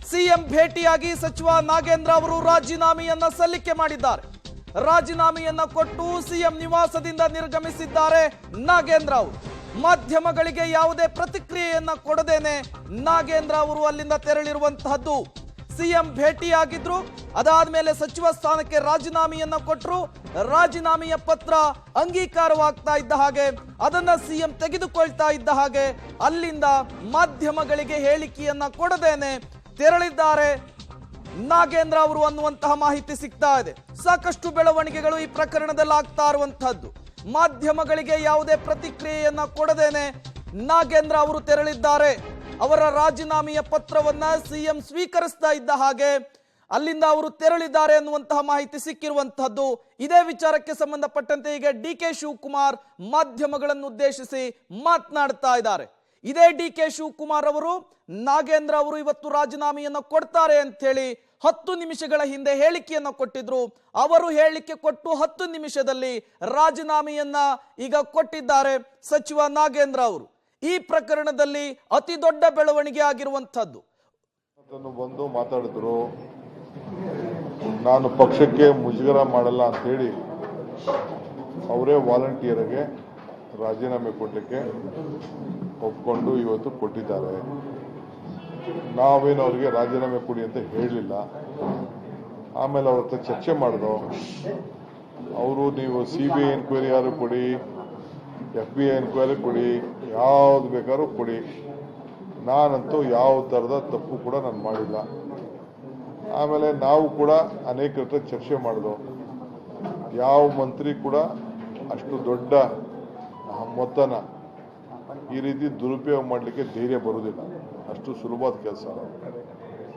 CM ಭೇಟಿಯಾಗಿ ಸಚಿವ ನಾಗೇಂದ್ರ ಅವರು ರಾಜೀನಾಮೆಯನ್ನ ಸಲ್ಲಿಕೆ ಮಾಡಿದ್ದಾರೆ. ರಾಜೀನಾಮೆಯನ್ನ ಕೊಟ್ಟು ಸಿಎಂ ನಿವಾಸದಿಂದ ನಿರ್ಗಮಿಸಿದ್ದಾರೆ ನಾಗೇಂದ್ರ ಅವರು. ಮಾಧ್ಯಮಗಳಿಗೆ ಯಾವುದೇ ಪ್ರತಿಕ್ರಿಯೆಯನ್ನ ಕೊಡದೇನೆ ನಾಗೇಂದ್ರ ಅವರು ಅಲ್ಲಿಂದ ತೆರಳಿರುವಂತಹದ್ದು. ಸಿಎಂ ಭೇಟಿಯಾಗಿದ್ರು, ಅದಾದ್ಮೇಲೆ ಸಚಿವ ಸ್ಥಾನಕ್ಕೆ ರಾಜೀನಾಮೆಯನ್ನ ಕೊಟ್ಟರು. ರಾಜೀನಾಮೆಯ ಪತ್ರ ಅಂಗೀಕಾರವಾಗ್ತಾ ಇದ್ದ ಹಾಗೆ ಅದನ್ನ ಸಿಎಂ ತೆಗೆದುಕೊಳ್ತಾ ಇದ್ದ ಹಾಗೆ ಅಲ್ಲಿಂದ ಮಾಧ್ಯಮಗಳಿಗೆ ಹೇಳಿಕೆಯನ್ನ ಕೊಡದೇನೆ ತೆರಳಿದ್ದಾರೆ ನಾಗೇಂದ್ರ ಅವರು ಅನ್ನುವಂತಹ ಮಾಹಿತಿ ಸಿಗ್ತಾ ಇದೆ. ಸಾಕಷ್ಟು ಬೆಳವಣಿಗೆಗಳು ಈ ಪ್ರಕರಣದಲ್ಲಿ ಆಗ್ತಾ ಇರುವಂತಹದ್ದು. ಮಾಧ್ಯಮಗಳಿಗೆ ಯಾವುದೇ ಪ್ರತಿಕ್ರಿಯೆಯನ್ನ ಕೊಡದೇನೆ ನಾಗೇಂದ್ರ ಅವರು ತೆರಳಿದ್ದಾರೆ. ಅವರ ರಾಜೀನಾಮೆಯ ಪತ್ರವನ್ನ ಸಿಎಂ ಸ್ವೀಕರಿಸ್ತಾ ಇದ್ದ ಹಾಗೆ ಅಲ್ಲಿಂದ ಅವರು ತೆರಳಿದ್ದಾರೆ ಅನ್ನುವಂತಹ ಮಾಹಿತಿ ಸಿಕ್ಕಿರುವಂತಹದ್ದು. ಇದೇ ವಿಚಾರಕ್ಕೆ ಸಂಬಂಧಪಟ್ಟಂತೆ ಈಗ ಡಿಕೆ ಶಿವಕುಮಾರ್ ಮಾಧ್ಯಮಗಳನ್ನು ಉದ್ದೇಶಿಸಿ ಮಾತನಾಡ್ತಾ ಇದ್ದಾರೆ. ಇದೇ ಡಿಕೆ ಶಿವಕುಮಾರ್ ಅವರು ನಾಗೇಂದ್ರ ಅವರು ಇವತ್ತು ರಾಜೀನಾಮೆಯನ್ನು ಕೊಡ್ತಾರೆ ಅಂತ ಹೇಳಿ 10 ನಿಮಿಷಗಳ ಹಿಂದೆ ಹೇಳಿಕೆಯನ್ನು ಕೊಟ್ಟಿದ್ರು. ಅವರು ಹೇಳಿಕೆ ಕೊಟ್ಟು 10 ನಿಮಿಷದಲ್ಲಿ ರಾಜೀನಾಮೆಯನ್ನ ಈಗ ಕೊಟ್ಟಿದ್ದಾರೆ ಸಚಿವ ನಾಗೇಂದ್ರ ಅವರು. ಈ ಪ್ರಕರಣದಲ್ಲಿ ಅತಿ ದೊಡ್ಡ ಬೆಳವಣಿಗೆ ಆಗಿರುವಂತಹದ್ದು. ಬಂದು ಮಾತಾಡಿದ್ರು, ನಾನು ಪಕ್ಷಕ್ಕೆ ಮುಜುಗರ ಮಾಡಲ್ಲ ಅಂತ ಹೇಳಿ ಅವರೇ ವಾಲಂಟಿಯರ್ಗೆ ರಾಜೀನಾಮೆ ಕೊಡಲಿಕ್ಕೆ ಒಪ್ಕೊಂಡು ಇವತ್ತು ಕೊಟ್ಟಿದ್ದಾರೆ. ನಾವೇನು ಅವರಿಗೆ ರಾಜೀನಾಮೆ ಕೊಡಿ ಅಂತ ಹೇಳಲಿಲ್ಲ. ಆಮೇಲೆ ಅವ್ರ ಹತ್ರ ಚರ್ಚೆ ಮಾಡಿದ್ರು. ಅವರು ನೀವು CBI ಎನ್ಕ್ವೈರಿ ಯಾರು ಕೊಡಿ, FBI ಎನ್ಕ್ವೈರಿ ಕೊಡಿ, ಯಾವ್ದು ಬೇಕಾದ್ರೂ ಕೊಡಿ, ನಾನಂತೂ ಯಾವ ಥರದ ತಪ್ಪು ಕೂಡ ನಾನು ಮಾಡಿಲ್ಲ. ಆಮೇಲೆ ನಾವು ಕೂಡ ಅನೇಕರ ಹತ್ರ ಚರ್ಚೆ ಮಾಡಿದ್ರು. ಯಾವ ಮಂತ್ರಿ ಕೂಡ ಅಷ್ಟು ದೊಡ್ಡ ಮೊತ್ತನ ಈ ರೀತಿ ದುರುಪಯೋಗ ಮಾಡಲಿಕ್ಕೆ ಧೈರ್ಯ ಬರುವುದಿಲ್ಲ. ಅಷ್ಟು ಸುಲಭವಾದ ಕೆಲಸ.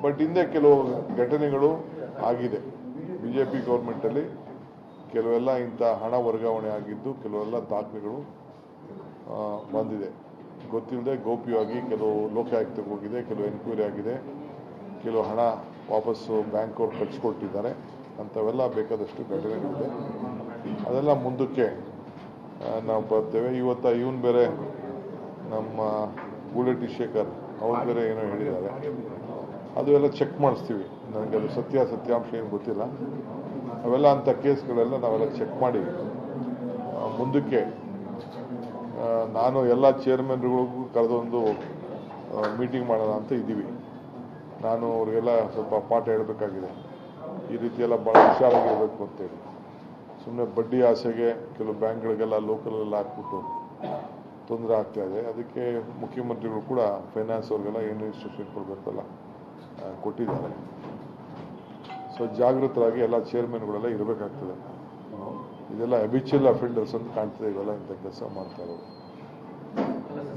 ಬಟ್ ಹಿಂದೆ ಕೆಲವು ಘಟನೆಗಳು ಆಗಿದೆ. BJP ಗೌರ್ಮೆಂಟಲ್ಲಿ ಕೆಲವೆಲ್ಲ ಇಂಥ ಹಣ ವರ್ಗಾವಣೆ ಆಗಿದ್ದು, ಕೆಲವೆಲ್ಲ ದಾಖಲೆಗಳು ಬಂದಿದೆ. ಗೊತ್ತಿಲ್ಲದೆ ಗೌಪ್ಯವಾಗಿ ಕೆಲವು ಲೋಕಾಯುಕ್ತಕ್ಕೆ ಹೋಗಿದೆ, ಕೆಲವು ಎನ್ಕ್ವೈರಿ ಆಗಿದೆ, ಕೆಲವು ಹಣ ವಾಪಸ್ಸು ಬ್ಯಾಂಕ್ ಅವ್ರು ಕಳಿಸ್ಕೊಟ್ಟಿದ್ದಾರೆ. ಅಂಥವೆಲ್ಲ ಬೇಕಾದಷ್ಟು ಘಟನೆಗಳಿದೆ. ಅದೆಲ್ಲ ಮುಂದಕ್ಕೆ ನಾವು ಬರ್ತೇವೆ. ಇವನು ಬೇರೆ ನಮ್ಮ ಬುಲೆಟಿ ಶೇಖರ್ ಅವ್ರು ಬೇರೆ ಏನೋ ಹೇಳಿದ್ದಾರೆ. ಅದು ಎಲ್ಲ ಚೆಕ್ ಮಾಡಿಸ್ತೀವಿ. ನನಗೆ ಅದು ಸತ್ಯಾಂಶ ಏನು ಗೊತ್ತಿಲ್ಲ. ಅವೆಲ್ಲ ಅಂಥ ಕೇಸ್ಗಳೆಲ್ಲ ನಾವೆಲ್ಲ ಚೆಕ್ ಮಾಡಿ ಮುಂದಕ್ಕೆ ನಾನು ಎಲ್ಲ ಚೇರ್ಮನ್ಗಳಿಗೂ ಕರೆದೊಂದು ಮೀಟಿಂಗ್ ಮಾಡೋಣ ಅಂತ ಇದ್ದೀವಿ. ನಾನು ಅವ್ರಿಗೆಲ್ಲ ಸ್ವಲ್ಪ ಪಾಠ ಹೇಳಬೇಕಾಗಿದೆ. ಈ ರೀತಿ ಎಲ್ಲ ಭಾಳ ಹುಷಾರಾಗಿರಬೇಕು ಅಂತೇಳಿ. ಸುಮ್ಮನೆ ಬಡ್ಡಿ ಆಸೆಗೆ ಕೆಲವು ಬ್ಯಾಂಕ್ಗಳಿಗೆಲ್ಲ ಲೋಕಲೆಲ್ಲ ಹಾಕ್ಬಿಟ್ಟು ತೊಂದರೆ ಆಗ್ತಾ ಇದೆ. ಅದಕ್ಕೆ ಮುಖ್ಯಮಂತ್ರಿಗಳು ಕೂಡ ಫೈನಾನ್ಸ್ ಅವ್ರಿಗೆಲ್ಲ ಏನು ಇನ್ಸ್ಟ್ರಕ್ಷನ್ ಕೊಡಬೇಕಲ್ಲ ಕೊಟ್ಟಿದ್ದಾರೆ. ಸೊ ಜಾಗೃತರಾಗಿ ಎಲ್ಲ ಚೇರ್ಮನ್ಗಳೆಲ್ಲ ಇರಬೇಕಾಗ್ತದೆ. ಇದೆಲ್ಲ ಹ್ಯಾಬಿಚುವಲ್ ಅಫೆಂಡರ್ಸ್ ಅಂತ ಕಾಣ್ತದೆ. ಇವೆಲ್ಲ ಇಂಥ ಕೆಲಸ ಮಾಡ್ತಾ ಇರೋದು.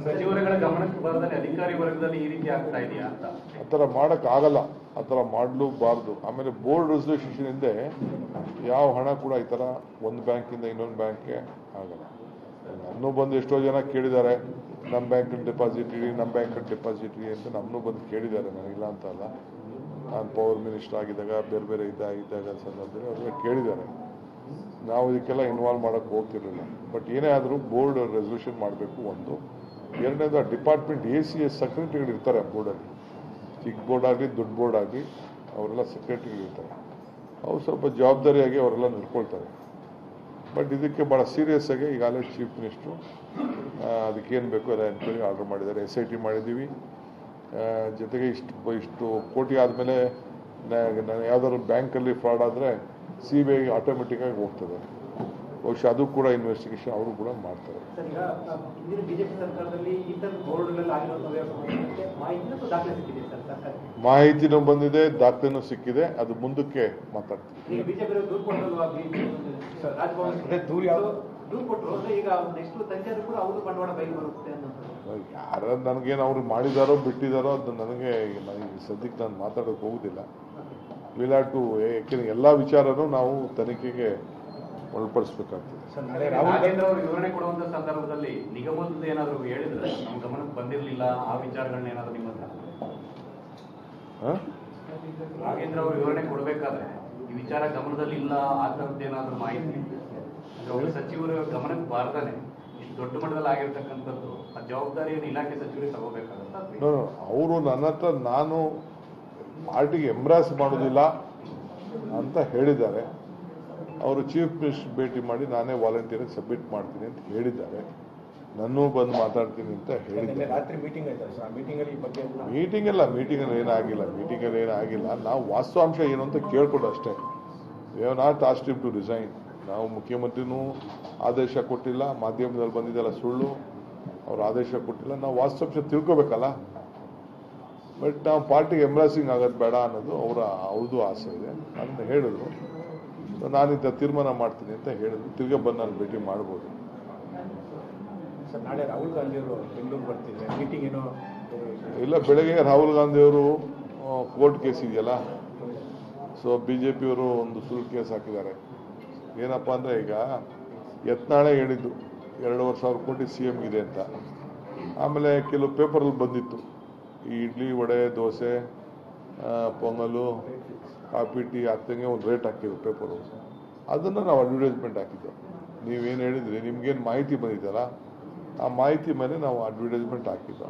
ಸಚಿವರುಗಳ ಗಮನಕ್ಕೆ ಬರದಲ್ಲಿ ಅಧಿಕಾರಿ ವರ್ಗದಲ್ಲಿ ಈ ರೀತಿ ಆಗ್ತಾ ಇದೆಯಾ ಅಂತ ಆ ಥರ ಮಾಡೋಕ್ಕಾಗಲ್ಲ. ಆ ಥರ ಮಾಡಲೂಬಾರ್ದು. ಆಮೇಲೆ ಬೋರ್ಡ್ ರೆಸಲ್ಯೂಷನ್ ಹಿಂದೆ ಯಾವ ಹಣ ಕೂಡ ಈ ಥರ ಒಂದು ಬ್ಯಾಂಕಿಂದ ಇನ್ನೊಂದು ಬ್ಯಾಂಕ್ಗೆ ಆಗಲ್ಲ. ನನ್ನೂ ಬಂದು ಎಷ್ಟೋ ಜನ ಕೇಳಿದ್ದಾರೆ, ನಮ್ಮ ಬ್ಯಾಂಕಲ್ಲಿ ಡೆಪಾಸಿಟ್ ಇಡಿ, ನಮ್ಮ ಬ್ಯಾಂಕಲ್ಲಿ ಡೆಪಾಸಿಟ್ ಇಡಿ ಅಂತ ನಮ್ಮನ್ನೂ ಬಂದು ಕೇಳಿದ್ದಾರೆ. ನನಗಿಲ್ಲ ಅಂತ ಅಲ್ಲ. ನಾನು ಪವರ್ ಮಿನಿಸ್ಟರ್ ಆಗಿದ್ದಾಗ ಬೇರೆ ಬೇರೆ ಇದ್ದಾಗ ಸಂದರ್ಭದಲ್ಲಿ ಅವ್ರಿಗೆ ಕೇಳಿದ್ದಾರೆ. ನಾವು ಇದಕ್ಕೆಲ್ಲ ಇನ್ವಾಲ್ವ್ ಮಾಡೋಕ್ಕೆ ಹೋಗ್ತಿರಲಿಲ್ಲ. ಬಟ್ ಏನೇ ಆದರೂ ಬೋರ್ಡ್ ರೆಸಲ್ಯೂಷನ್ ಮಾಡಬೇಕು ಒಂದು. ಎರಡನೇದು ಡಿಪಾರ್ಟ್ಮೆಂಟ್ ACS ಸೆಕ್ರೆಟರಿಗಳು ಇರ್ತಾರೆ ಬೋರ್ಡಲ್ಲಿ. ಚಿಕ್ಕ ಬೋರ್ಡ್ ಆಗಲಿ ದೊಡ್ಡ ಬೋರ್ಡ್ ಆಗಲಿ ಅವರೆಲ್ಲ ಸೆಕ್ರೆಟರಿಗಳಿರ್ತಾರೆ. ಅವ್ರು ಸ್ವಲ್ಪ ಜವಾಬ್ದಾರಿಯಾಗಿ ಅವರೆಲ್ಲ ನಡ್ಕೊಳ್ತಾರೆ. ಬಟ್ ಇದಕ್ಕೆ ಭಾಳ ಸೀರಿಯಸ್ ಆಗಿ ಈಗಾಗಲೇ ಚೀಫ್ ಮಿನಿಸ್ಟ್ರು ಅದಕ್ಕೇನು ಬೇಕು ಎಲ್ಲ ಎನ್ಕ್ವೈರಿ ಆರ್ಡರ್ ಮಾಡಿದ್ದಾರೆ. SIT ಮಾಡಿದ್ದೀವಿ. ಜೊತೆಗೆ ಇಷ್ಟು ಕೋಟಿ ಆದಮೇಲೆ ಯಾವುದಾದ್ರು ಬ್ಯಾಂಕಲ್ಲಿ ಫ್ರಾಡ್ ಆದರೆ CBI ಆಟೋಮೆಟಿಕ್ಕಾಗಿ ಹೋಗ್ತದೆ. ಬಹುಶಃ ಅದು ಕೂಡ ಇನ್ವೆಸ್ಟಿಗೇಷನ್ ಅವರು ಕೂಡ ಮಾಡ್ತಾರೆ. ಮಾಹಿತಿನೂ ಬಂದಿದೆ, ದಾಖಲೆನೂ ಸಿಕ್ಕಿದೆ. ಅದು ಮುಂದಕ್ಕೆ ಮಾತಾಡ್ತೀವಿ. ಯಾರ ನನಗೇನು ಅವ್ರು ಮಾಡಿದಾರೋ ಬಿಟ್ಟಿದಾರೋ ಅದು ನನಗೆ ಸದ್ಯಕ್ಕೆ ನಾನು ಮಾತಾಡೋಕೆ ಹೋಗುದಿಲ್ಲ. ವಿಲ್ ಹ್ಯಾವ್ ಟು, ಯಾಕೆಂದ್ರೆ ಎಲ್ಲ ವಿಚಾರನೂ ನಾವು ತನಿಖೆಗೆ ಒಳಪಡಿಸಬೇಕಾಗ್ತದೆ. ನಾಗೇಂದ್ರ ಅವರು ವಿವರಣೆ ಕೊಡುವಂತ ಸಂದರ್ಭದಲ್ಲಿ ನಿಗಮದ ಏನಾದರೂ ಹೇಳಿದ್ರೆ ನಮ್ಮ ಗಮನಕ್ಕೆ ಬಂದಿರಲಿಲ್ಲ ಆ ವಿಚಾರಗಳನ್ನ ಏನಾದರೂ ನಿಮ್ಮ ಹತ್ರ ನಾಗೇಂದ್ರ ಅವರು ವಿವರಣೆ ಕೊಡಬೇಕಾದ್ರೆ ಈ ವಿಚಾರ ಗಮನದಲ್ಲಿ ಇಲ್ಲ ಆ ಥರದ್ದೇನಾದ್ರೂ ಮಾಹಿತಿ ಅಂದ್ರೆ ಸಚಿವರು ಗಮನಕ್ಕೆ ಬಾರ್ದಾನೆ ಇಷ್ಟು ದೊಡ್ಡ ಮಟ್ಟದಲ್ಲಿ ಆಗಿರ್ತಕ್ಕಂಥದ್ದು ಆ ಜವಾಬ್ದಾರಿಯನ್ನು ಇಲಾಖೆ ಸಚಿವರಿಗೆ ತಗೋಬೇಕಾಗುತ್ತೆ. ಅವರು ನನ್ನ ಹತ್ರ ನಾನು ಪಾರ್ಟಿಗೆ ಎಂಬ್ರಾಸ್ ಮಾಡೋದಿಲ್ಲ ಅಂತ ಹೇಳಿದ್ದಾರೆ. ಅವರು ಚೀಫ್ ಮಿನಿಸ್ಟರ್ ಭೇಟಿ ಮಾಡಿ ನಾನೇ ವಾಲಂಟಿಯರ್ ಸಬ್ಮಿಟ್ ಮಾಡ್ತೀನಿ ಅಂತ ಹೇಳಿದ್ದಾರೆ. ನನ್ನೂ ಬಂದು ಮಾತಾಡ್ತೀನಿ ಅಂತ ಹೇಳಿದ್ದಾರೆ. ರಾತ್ರಿ ಮೀಟಿಂಗ್ ಆಯ್ತಾ ಸರ್? ಮೀಟಿಂಗಲ್ಲಿ ಈ ಬಗ್ಗೆ ಮೀಟಿಂಗಲ್ಲಿ ಏನಾಗಿಲ್ಲ. ನಾವು ವಾಸ್ತವಾಂಶ ಏನು ಅಂತ ಕೇಳ್ಕೊಡು ಅಷ್ಟೇ. We have not asked him to resign. ನಾವು ಮುಖ್ಯಮಂತ್ರಿನೂ ಆದೇಶ ಕೊಟ್ಟಿಲ್ಲ, ಮಾಧ್ಯಮದಲ್ಲಿ ಬಂದಿದ್ದೆಲ್ಲ ಸುಳ್ಳು, ಅವ್ರು ಆದೇಶ ಕೊಟ್ಟಿಲ್ಲ. ನಾವು ವಾಸ್ತವಾಂಶ ತಿಳ್ಕೊಬೇಕಲ್ಲ. ಬಟ್ ನಾವು ಪಾರ್ಟಿಗೆ ಎಂಬ್ರಾಸಿಂಗ್ ಆಗೋದು ಬೇಡ ಅನ್ನೋದು ಅವ್ರದ್ದು ಆಸೆ ಇದೆ. ಅದನ್ನ ಹೇಳಿದ್ರು. ನಾನಿಂತ ತೀರ್ಮಾನ ಮಾಡ್ತೀನಿ ಅಂತ ಹೇಳಿದ್ರು. ತಿರ್ಗಾ ಬಂದು ನಾನು ಭೇಟಿ ಮಾಡ್ಬೋದು. ಸರ್, ನಾಳೆ ರಾಹುಲ್ ಗಾಂಧಿ ಅವರು ಬೆಂಗಳೂರು ಬರ್ತಿದ್ದಾರೆ, ಮೀಟಿಂಗ್ ಏನೋ ಇಲ್ಲ. ಬೆಳಗ್ಗೆ ರಾಹುಲ್ ಗಾಂಧಿ ಅವರು ಕೋರ್ಟ್ ಕೇಸ್ ಇದೆಯಲ್ಲ, ಸೊ ಬಿಜೆಪಿಯವರು ಒಂದು ಸುಳ್ಳು ಕೇಸ್ ಹಾಕಿದ್ದಾರೆ. ಏನಪ್ಪ ಅಂದರೆ, ಈಗ ಯತ್ನಾಳೆ ಹೇಳಿದ್ದು 2,500 ಕೋಟಿ CM ಇದೆ ಅಂತ. ಆಮೇಲೆ ಕೆಲವು ಪೇಪರಲ್ಲಿ ಬಂದಿತ್ತು, ಈ ಇಡ್ಲಿ, ವಡೆ, ದೋಸೆ, ಪೊಂಗಲು, ಕಾಫಿ, ಟೀ ಆಗ್ತಂಗೆ ಒಂದು ರೇಟ್ ಹಾಕಿದ್ರು ಪೇಪರು. ಅದನ್ನು ನಾವು ಅಡ್ವರ್ಟೈಸ್ಮೆಂಟ್ ಹಾಕಿದ್ದು. ನೀವೇನು ಹೇಳಿದ್ರಿ, ನಿಮ್ಗೇನು ಮಾಹಿತಿ ಬಂದಿದ್ದಲ್ಲ, ಆ ಮಾಹಿತಿ ಮೇಲೆ ನಾವು ಅಡ್ವರ್ಟೈಸ್ಮೆಂಟ್ ಹಾಕಿದ್ದು.